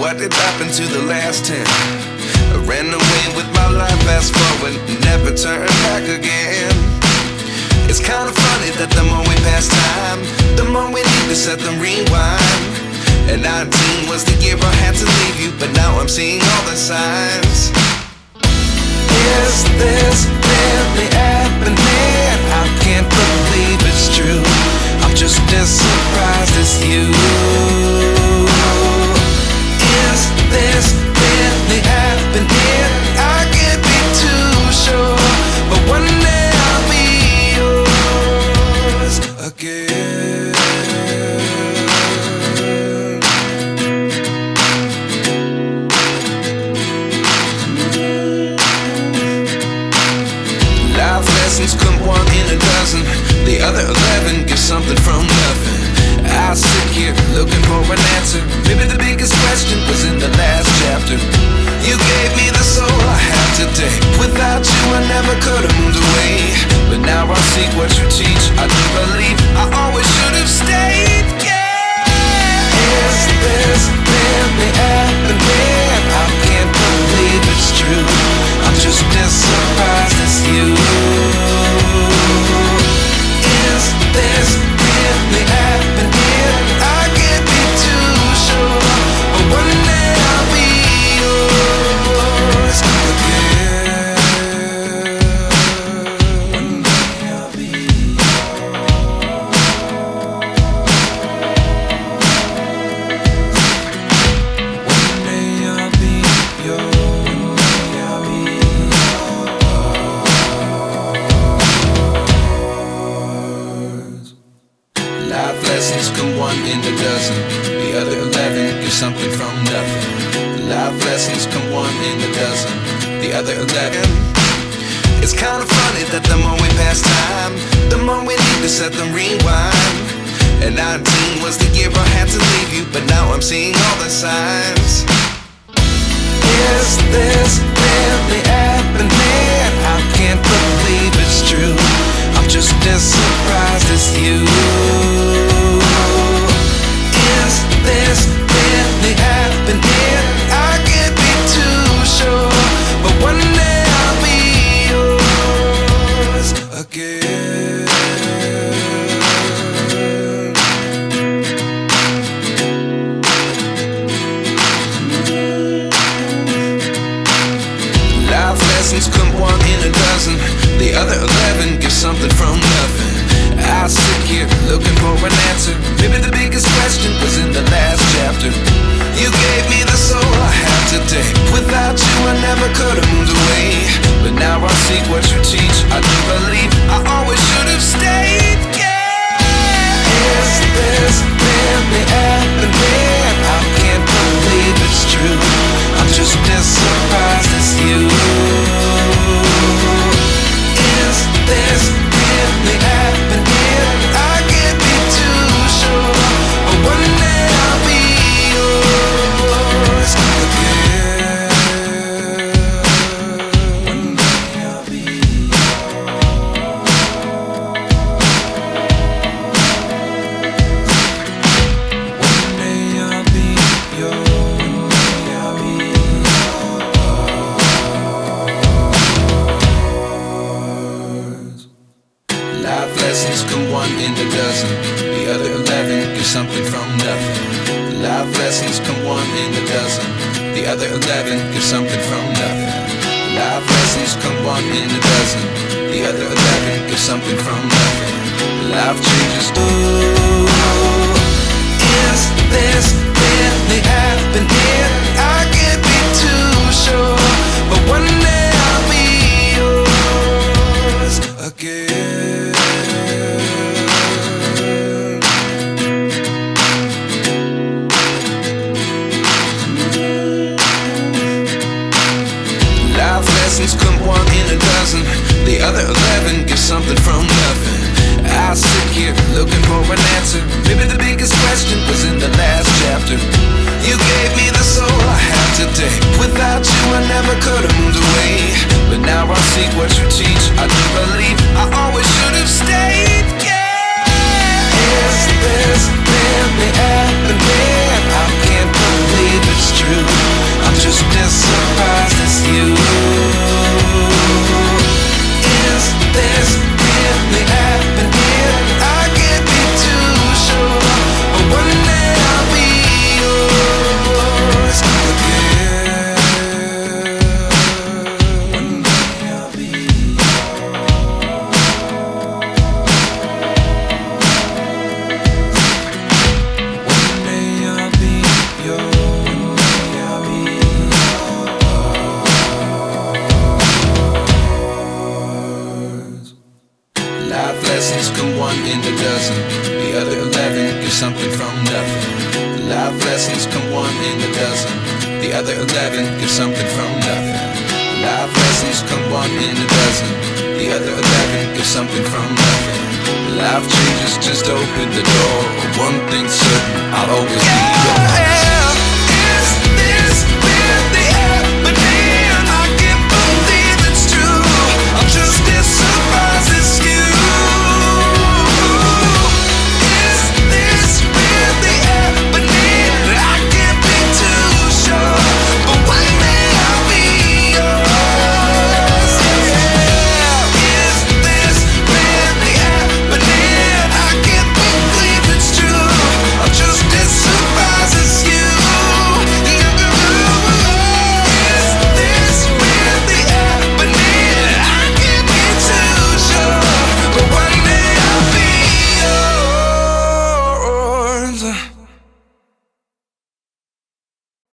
What did happen to the last 10? I ran away with my life, fast forward, never turn back again. It's kind of funny that the more we pass time, the more we need to set them rewind. And 19 was the year I had to leave you, but now I'm seeing all the signs. Is this really happening? I can't believe it's true. I'm just as surprised as you. Is this really happening? I can't be too sure, but one day I'll be yours again. Life lessons come one in a dozen. The other 11 get something from nothing. I sit here looking for an answer. Maybe the biggest question was in the last chapter. You gave me the soul I have today. Without you I never could have moved away. But now I see what you teach. I do believe I always should have stayed. Yeah. Is this really happening? I can't believe it's true. I'm just as surprised as you. Is this really happening? I can't be too sure, but one day I'll be yours again. One day I'll be yours. One day I'll be yours. Life lessons come one in a dozen. The other 11 get something from nothing. Life lessons come one in a dozen. The other 11. It's kind of funny that the more we pass time, the more we need to set them rewind. And 19 was the year I had to leave you, but now I'm seeing all the signs. Is this really happening? I can't believe it's true. I'm just as surprised as you. Is this really happening? I can't be too sure, but one day I'll be yours again. Life lessons come one in a dozen. The other 11 give something from nothing. I sit here looking for an answer. Maybe the biggest question was in the last chapter. You gave me the soul I have today. Without you I never could have moved away. But now I see what you teach. I do believe I always should have stayed. Yeah. Is this really happening? I can't believe it's true. I'm just as surprised as you. Is this really happening? I can't be too sure, but one day I'll be yours again. One day I'll be One day I'll be yours. I'll be yours. Life lessons come one in a dozen. The other 11 give something from nothing. Life lessons come one in a dozen. The other 11 give something from nothing. Life lessons come one in a dozen. The other 11 give something from nothing. Life changes. Ooh, is this really happening? I can't be too sure, but one day I'll be yours again. Life lessons come one in a dozen. The other 11 give something from nothing. I sit here looking for an answer. Maybe the biggest question was in the last chapter. You gave me the soul I have today. Without you I never could have moved away. But now I see what you teach. I do believe I always should have stayed. Yeah. Is this really happening? I can't believe it's true. The other 11 give something from nothing. Life lessons come one in a dozen. The other 11 give something from nothing. Life changes just open the door. One thing's certain, I'll always be yours.